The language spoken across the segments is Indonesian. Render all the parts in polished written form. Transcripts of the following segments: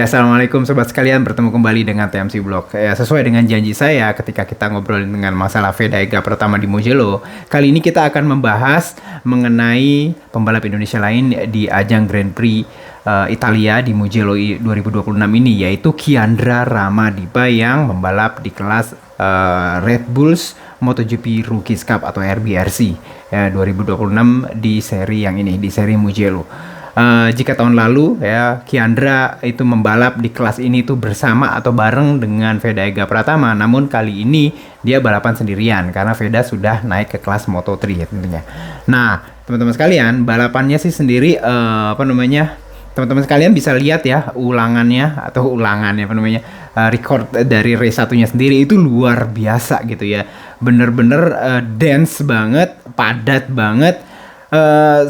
Ya, assalamualaikum sobat sekalian, bertemu kembali dengan TMC Blog. Ya, sesuai dengan janji saya ketika kita ngobrolin dengan masalah Vega pertama di Mugello, kali ini kita akan membahas mengenai pembalap Indonesia lain di ajang Grand Prix Italia di Mugello 2026 ini, yaitu Kiandra Ramadipa yang membalap di kelas Red Bulls MotoGP Rookies Cup atau RBRC ya, 2026 di seri yang ini, di seri Mugello. Jika tahun lalu ya Kiandra itu membalap di kelas ini tuh bersama atau bareng dengan Vega Pratama, namun kali ini dia balapan sendirian karena Veda sudah naik ke kelas Moto3 ya tentunya. Nah, teman-teman sekalian, balapannya sih sendiri teman-teman sekalian bisa lihat ya ulangannya record dari race satunya sendiri itu luar biasa gitu ya. Bener-bener dance banget, padat banget.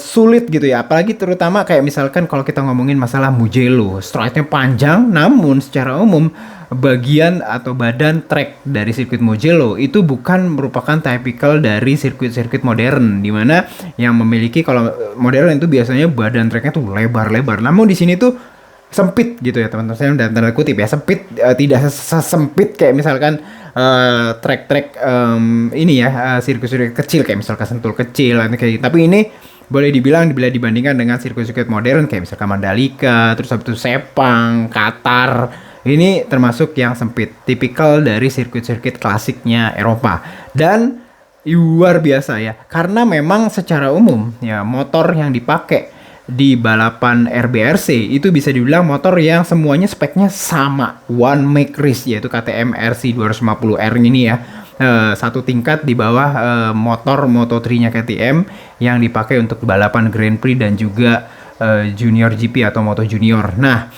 Sulit gitu ya, apalagi terutama kayak misalkan kalau kita ngomongin masalah Mugello, stride-nya panjang, namun secara umum bagian atau badan track dari sirkuit Mugello itu bukan merupakan typical dari sirkuit-sirkuit modern, dimana yang memiliki, kalau modern itu biasanya badan tracknya tuh lebar-lebar, namun di sini tuh sempit gitu ya teman-teman, saya dalam tanda kutip ya sempit, tidak sesempit kayak misalkan track-track ini ya, sirkuit-sirkuit kecil kayak misalkan Sentul kecil kayak, tapi ini boleh dibilang bila dibandingkan dengan sirkuit-sirkuit modern kayak misalkan Mandalika, terus habis itu Sepang, Qatar, ini termasuk yang sempit, tipikal dari sirkuit-sirkuit klasiknya Eropa. Dan luar biasa ya, karena memang secara umum ya motor yang dipakai di balapan RBRC itu bisa dibilang motor yang semuanya speknya sama, one make race, yaitu KTM RC 250R ini ya, satu tingkat di bawah motor Moto3 nya KTM yang dipakai untuk balapan Grand Prix dan juga Junior GP atau Moto Junior. Nah,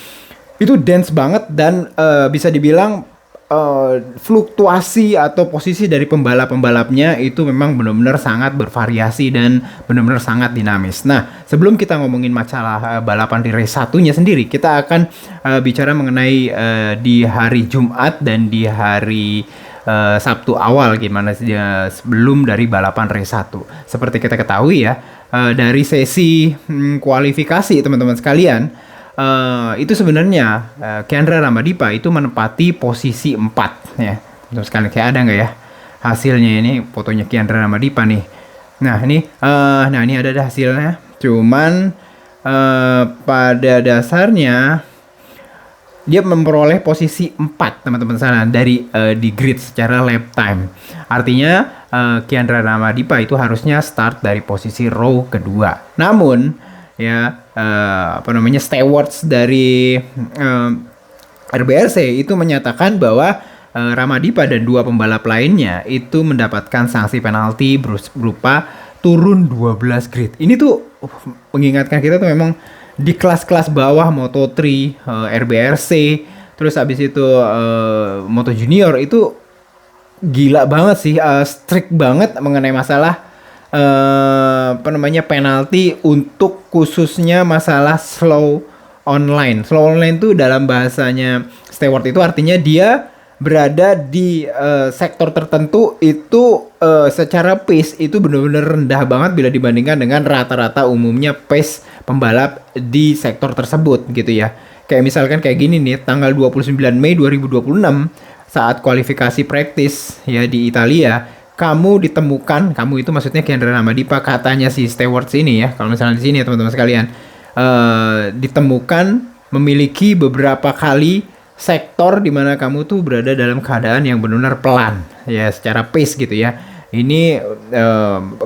itu dance banget dan bisa dibilang fluktuasi atau posisi dari pembalap-pembalapnya itu memang benar-benar sangat bervariasi dan benar-benar sangat dinamis. Nah, sebelum kita ngomongin masalah balapan di race satunya sendiri, kita akan bicara mengenai di hari Jumat dan di hari Sabtu awal gimana sih sebelum dari balapan race 1. Seperti kita ketahui ya, dari sesi kualifikasi teman-teman sekalian, itu sebenarnya Kiandra Ramadipa itu menempati posisi 4 ya. Terus sekali kayak ada nggak ya hasilnya, ini fotonya Kiandra Ramadipa nih. Nah ini ada hasilnya. Cuman pada dasarnya dia memperoleh posisi 4 teman-teman sana dari di grid secara lap time. Artinya Kiandra Ramadipa itu harusnya start dari posisi row kedua. Namun ya stewards dari RBRC itu menyatakan bahwa Ramadipa dan dua pembalap lainnya itu mendapatkan sanksi penalti berupa turun 12 grid. Ini tuh mengingatkan kita tuh memang di kelas-kelas bawah Moto3, RBRC, terus habis itu Moto Junior itu gila banget sih, strict banget mengenai masalah penalti untuk khususnya masalah slow online. Slow online itu dalam bahasanya steward itu artinya dia berada di sektor tertentu itu secara pace itu benar-benar rendah banget bila dibandingkan dengan rata-rata umumnya pace pembalap di sektor tersebut gitu ya. Kayak misalkan kayak gini nih, tanggal 29 Mei 2026 saat kualifikasi praktis ya di Italia, kamu itu maksudnya Kiandra Ramadipa, katanya si stewards ini ya, kalau misalnya di sini ya teman-teman sekalian, ditemukan memiliki beberapa kali sektor di mana kamu tuh berada dalam keadaan yang benar-benar pelan ya secara pace gitu ya. Ini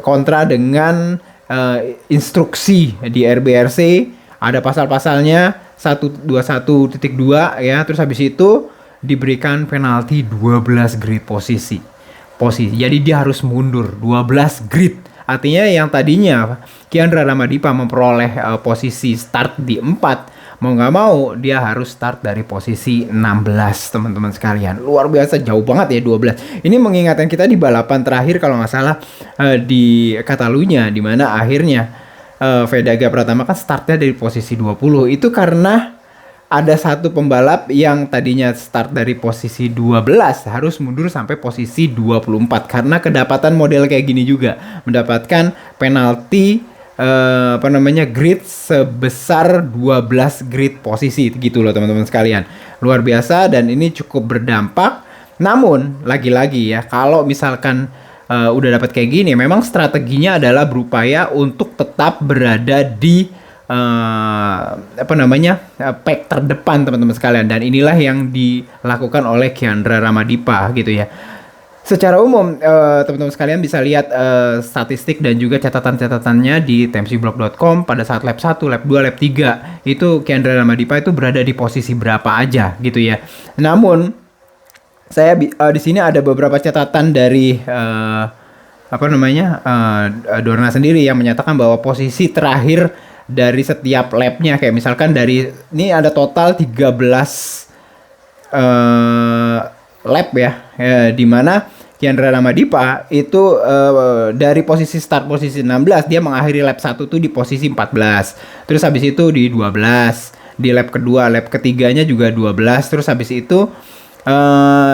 kontra dengan instruksi di RBRC, ada pasal-pasalnya 121.2 ya, terus habis itu diberikan penalti 12 grid posisi. Jadi dia harus mundur 12 grid. Artinya yang tadinya Kiandra Ramadipa memperoleh posisi start di 4, mau nggak mau dia harus start dari posisi 16 teman-teman sekalian. Luar biasa, jauh banget ya 12. Ini mengingatkan kita di balapan terakhir kalau nggak salah di Catalunya, di mana akhirnya Vega Pratama kan startnya dari posisi 20. Itu karena ada satu pembalap yang tadinya start dari posisi 12 harus mundur sampai posisi 24 karena kedapatan model kayak gini juga, mendapatkan penalti apa namanya, grid sebesar 12 grid posisi gitu loh teman-teman sekalian. Luar biasa dan ini cukup berdampak. Namun lagi-lagi ya, kalau misalkan udah dapat kayak gini, memang strateginya adalah berupaya untuk tetap berada di apa namanya, pack terdepan teman-teman sekalian, dan inilah yang dilakukan oleh Kiandra Ramadipa gitu ya. Secara umum, teman-teman sekalian bisa lihat statistik dan juga catatan-catatannya di tmcblog.com pada saat lap 1, lap 2, lap 3. Itu Kiandra Ramadipa itu berada di posisi berapa aja gitu ya. Namun, saya di sini ada beberapa catatan dari apa namanya, Dorna sendiri yang menyatakan bahwa posisi terakhir dari setiap lapnya, kayak misalkan dari ini ada total 13 lap ya, di mana Kiandra Ramadipa itu dari posisi start posisi 16, dia mengakhiri lap 1 tuh di posisi 14. Terus habis itu di 12. Di lap kedua, lap ketiganya juga 12. Terus habis itu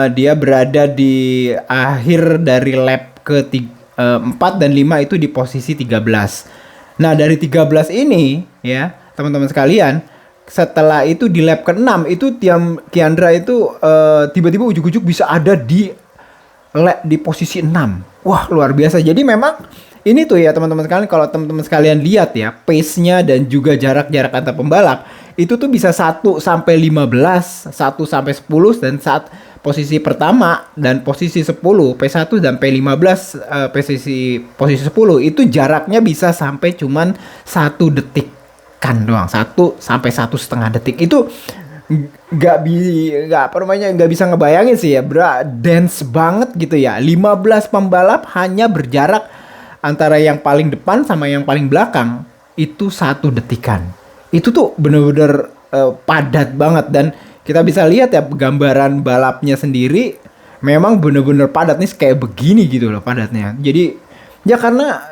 dia berada di akhir dari lap ke 4 dan 5 itu di posisi 13. Nah, dari 13 ini ya, teman-teman sekalian, setelah itu di lap ke-6 itu Kiandra itu tiba-tiba ujuk-ujuk bisa ada di posisi 6. Wah, luar biasa. Jadi memang ini tuh ya teman-teman sekalian, kalau teman-teman sekalian lihat ya, pace-nya dan juga jarak-jarak antar pembalap itu tuh bisa 1 sampai 15, 1 sampai 10, dan saat posisi pertama dan posisi 10, P1 dan P15, posisi 10 itu jaraknya bisa sampai cuman 1 detik kan doang, 1 sampai 1,5 detik. Itu nggak bisa ngebayangin sih ya, dance banget gitu ya. 15 pembalap hanya berjarak antara yang paling depan sama yang paling belakang itu 1 detikan. Itu tuh bener-bener padat banget, dan kita bisa lihat ya gambaran balapnya sendiri memang bener-bener padat nih, kayak begini gitu loh padatnya. Jadi ya karena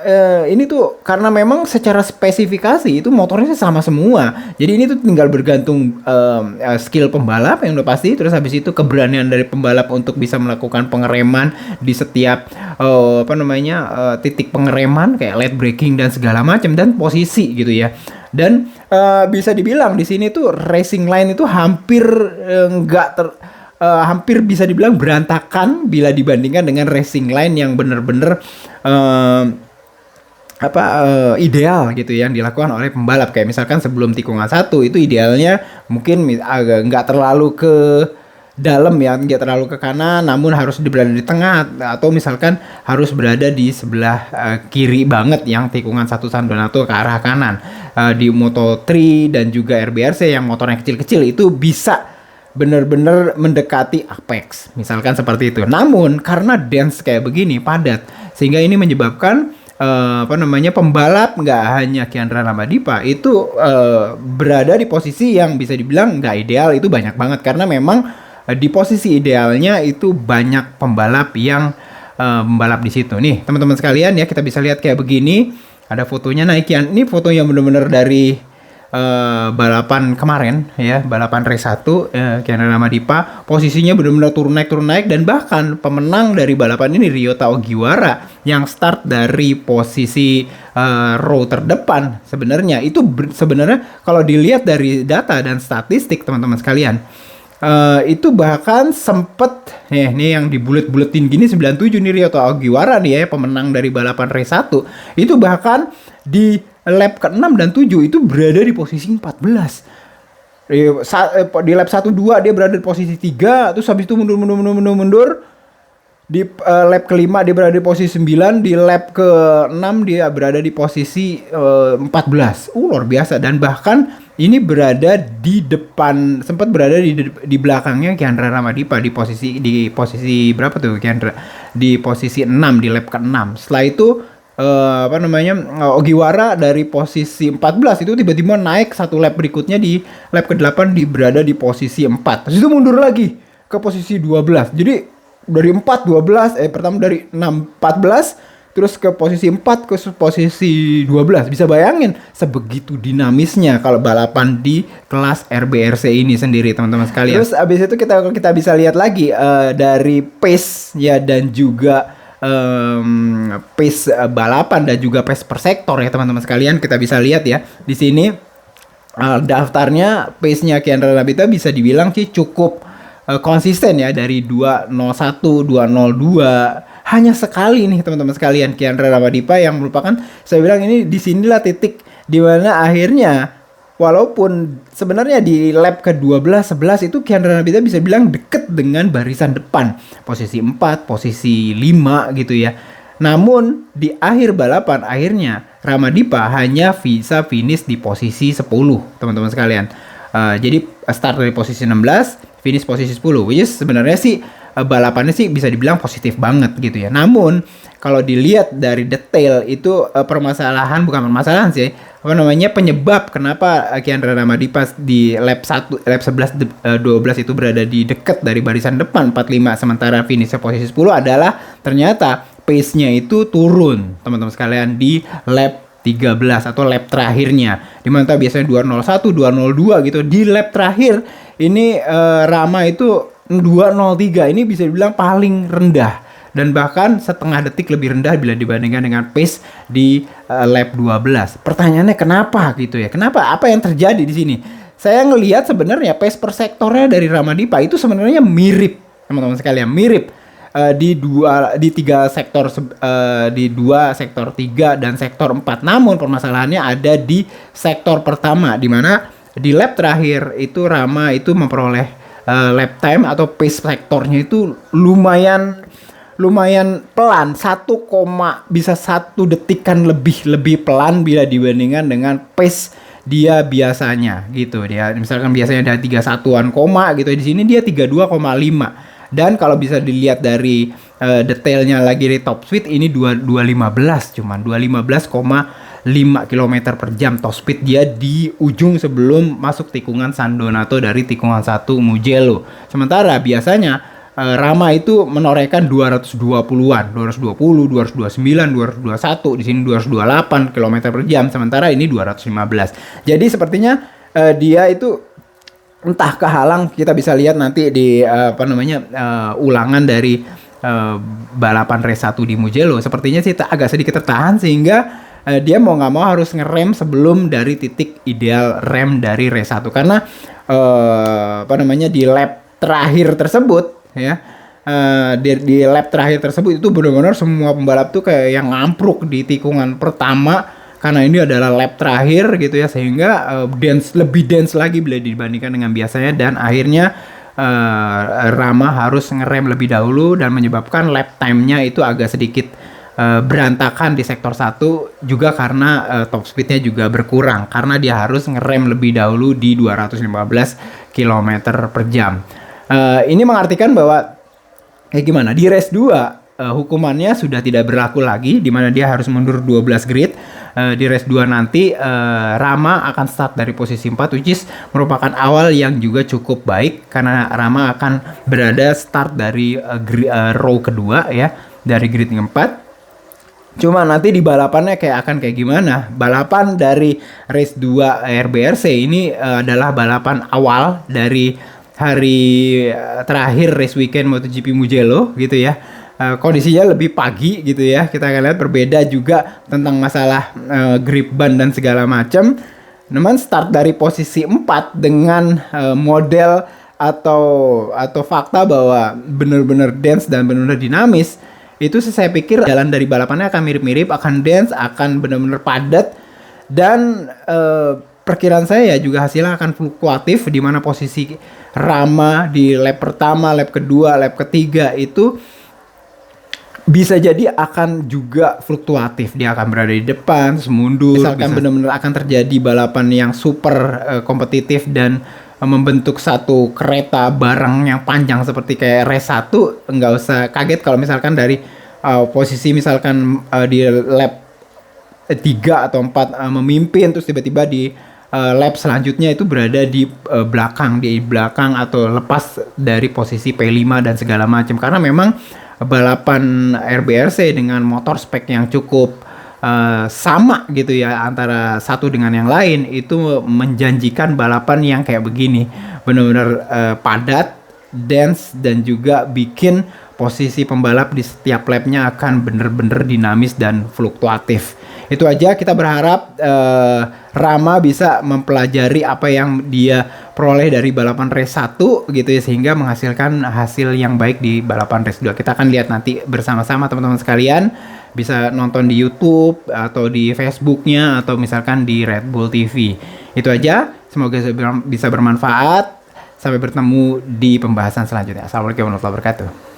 ini tuh karena memang secara spesifikasi itu motornya sama semua. Jadi ini tuh tinggal bergantung skill pembalap yang udah pasti. Terus habis itu keberanian dari pembalap untuk bisa melakukan pengereman di setiap apa namanya, titik pengereman kayak late braking dan segala macam, dan posisi gitu ya. Dan bisa dibilang di sini tuh racing line itu hampir hampir bisa dibilang berantakan bila dibandingkan dengan racing line yang bener-bener ideal gitu yang dilakukan oleh pembalap. Kayak misalkan sebelum tikungan 1 itu idealnya mungkin agak nggak terlalu ke dalam ya, nggak terlalu ke kanan, namun harus berada di tengah, atau misalkan harus berada di sebelah kiri banget yang tikungan 1 San Donato ke arah kanan. Di Moto3 dan juga RBRC yang motornya kecil-kecil itu bisa bener-bener mendekati apex, misalkan seperti itu. Namun karena dance kayak begini padat, sehingga ini menyebabkan apa namanya, pembalap nggak hanya Kiandra Ramadipa itu berada di posisi yang bisa dibilang nggak ideal. Itu banyak banget karena memang di posisi idealnya itu banyak pembalap yang membalap di situ. Nih teman-teman sekalian ya, kita bisa lihat kayak begini, ada fotonya naikian. Ini foto yang bener-bener dari balapan kemarin ya, balapan race 1 Kiandra Ramadipa, posisinya benar-benar turun naik, dan bahkan pemenang dari balapan ini Ryota Ogiwara yang start dari posisi row terdepan. Sebenarnya itu sebenarnya kalau dilihat dari data dan statistik teman-teman sekalian, itu bahkan sempet nih yang dibulet-buletin gini 97 nih Ryota Ogiwara nih ya, pemenang dari balapan race 1 itu bahkan di lap ke-6 dan 7 itu berada di posisi 14. Di lap 1 2 dia berada di posisi 3, terus habis itu mundur. Di lap ke-5 dia berada di posisi 9, di lap ke-6 dia berada di posisi 14. Luar biasa, dan bahkan ini berada di depan, sempat berada di belakangnya Kiandra Ramadipa di posisi berapa tuh Kiandra? Di posisi 6 di lap ke-6. Setelah itu apa namanya, Ogiwara dari posisi 14 itu tiba-tiba naik 1 lap berikutnya di lap ke-8 berada di posisi 4. Terus itu mundur lagi ke posisi 12. Jadi dari 4 12 pertama dari 6 14 terus ke posisi 4 ke posisi 12. Bisa bayangin sebegitu dinamisnya kalau balapan di kelas RBRC ini sendiri teman-teman sekalian. Terus abis itu kita bisa lihat lagi dari pace ya dan juga pace balapan dan juga pace per sektor ya teman-teman sekalian. Kita bisa lihat ya di sini daftarnya pace-nya Kian Rabita bisa dibilang sih cukup konsisten ya dari 201, 202. Hanya sekali nih teman-teman sekalian Kian Rabadipa yang merupakan, saya bilang ini disinilah titik dimana akhirnya walaupun sebenarnya di lap ke-12, 11 itu Kian Rabita bisa bilang deket dengan barisan depan. Posisi 4, posisi 5 gitu ya. Namun di akhir balapan akhirnya Ramadipa hanya bisa finish di posisi 10 teman-teman sekalian. Jadi start dari posisi 16, finish posisi 10, which is sebenarnya sih balapannya sih bisa dibilang positif banget gitu ya. Namun kalau dilihat dari detail itu bukan permasalahan sih, penyebab kenapa Kian Ramadipa di lap 1, lap 11, 12 itu berada di dekat dari barisan depan 45 sementara finish posisi 10 adalah ternyata pace-nya itu turun teman-teman sekalian di lap 13 atau lap terakhirnya, dimana biasanya 201, 202 gitu. Di lap terakhir ini Rama itu 203, ini bisa dibilang paling rendah dan bahkan setengah detik lebih rendah bila dibandingkan dengan pace di lap 12. Pertanyaannya kenapa gitu ya? Kenapa? Apa yang terjadi di sini? Saya ngelihat sebenarnya pace per sektornya dari Ramadipa itu sebenarnya mirip teman-teman sekalian, mirip di tiga sektor, di 2 sektor 3 dan sektor 4. Namun permasalahannya ada di sektor pertama, di mana di lap terakhir itu Rama itu memperoleh lap time atau pace sektornya itu lumayan pelan, bisa 1 detikan lebih pelan bila dibandingkan dengan pace dia biasanya gitu. Dia misalkan biasanya ada 31-an koma gitu, di sini dia 32,5. Dan kalau bisa dilihat dari detailnya lagi di top speed ini 215, cuman 215,5 km per jam top speed dia di ujung sebelum masuk tikungan San Donato dari tikungan 1 Mugello. Sementara biasanya Rama itu menorehkan 220-an, 220, 229, 221, di sini 228 km per jam, sementara ini 215. Jadi sepertinya dia itu entah kehalang, kita bisa lihat nanti di ulangan dari balapan race 1 di Mugello. Sepertinya sih agak sedikit tertahan sehingga dia mau nggak mau harus ngerem sebelum dari titik ideal rem dari race 1 karena di lap terakhir tersebut ya. Di lap terakhir tersebut itu benar-benar semua pembalap tuh kayak yang ngampruk di tikungan pertama karena ini adalah lap terakhir gitu ya, sehingga lebih dense lagi bila dibandingkan dengan biasanya, dan akhirnya Rama harus ngerem lebih dahulu dan menyebabkan lap time-nya itu agak sedikit berantakan di sektor 1 juga karena top speed-nya juga berkurang karena dia harus ngerem lebih dahulu di 215 km per jam. Ini mengartikan bahwa gimana di race 2 hukumannya sudah tidak berlaku lagi, di mana dia harus mundur 12 grid. Di race 2 nanti Rama akan start dari posisi 4, which is merupakan awal yang juga cukup baik karena Rama akan berada start dari row kedua ya, dari grid 4. Cuma nanti di balapannya akan kayak gimana? Balapan dari race 2 RBRC ini adalah balapan awal dari hari terakhir race weekend MotoGP Mugello gitu ya. Kondisinya lebih pagi gitu ya. Kita akan lihat berbeda juga tentang masalah grip ban dan segala macam. Namun start dari posisi 4 dengan model atau fakta bahwa benar-benar dense dan benar-benar dinamis. Itu saya pikir jalan dari balapannya akan mirip-mirip, akan dense, akan benar-benar padat, dan perkiraan saya juga hasilnya akan fluktuatif, di mana posisi Rama di lap pertama, lap kedua, lap ketiga itu bisa jadi akan juga fluktuatif. Dia akan berada di depan, terus mundur. Misalkan benar-benar akan terjadi balapan yang super kompetitif dan membentuk satu kereta bareng yang panjang seperti kayak race 1, nggak usah kaget kalau misalkan dari posisi misalkan di lap 3 atau 4 memimpin, terus tiba-tiba di lap selanjutnya itu berada di belakang atau lepas dari posisi P5 dan segala macam, karena memang balapan RBRC dengan motor spek yang cukup sama gitu ya antara satu dengan yang lain, itu menjanjikan balapan yang kayak begini, benar-benar padat, dense, dan juga bikin posisi pembalap di setiap lapnya akan bener-bener dinamis dan fluktuatif. Itu aja, kita berharap Rama bisa mempelajari apa yang dia peroleh dari balapan race 1 gitu ya, sehingga menghasilkan hasil yang baik di balapan race 2. Kita akan lihat nanti bersama-sama teman-teman sekalian, bisa nonton di YouTube atau di Facebooknya atau misalkan di Red Bull TV. Itu aja, semoga bisa bermanfaat. Sampai bertemu di pembahasan selanjutnya. Assalamualaikum warahmatullahi wabarakatuh.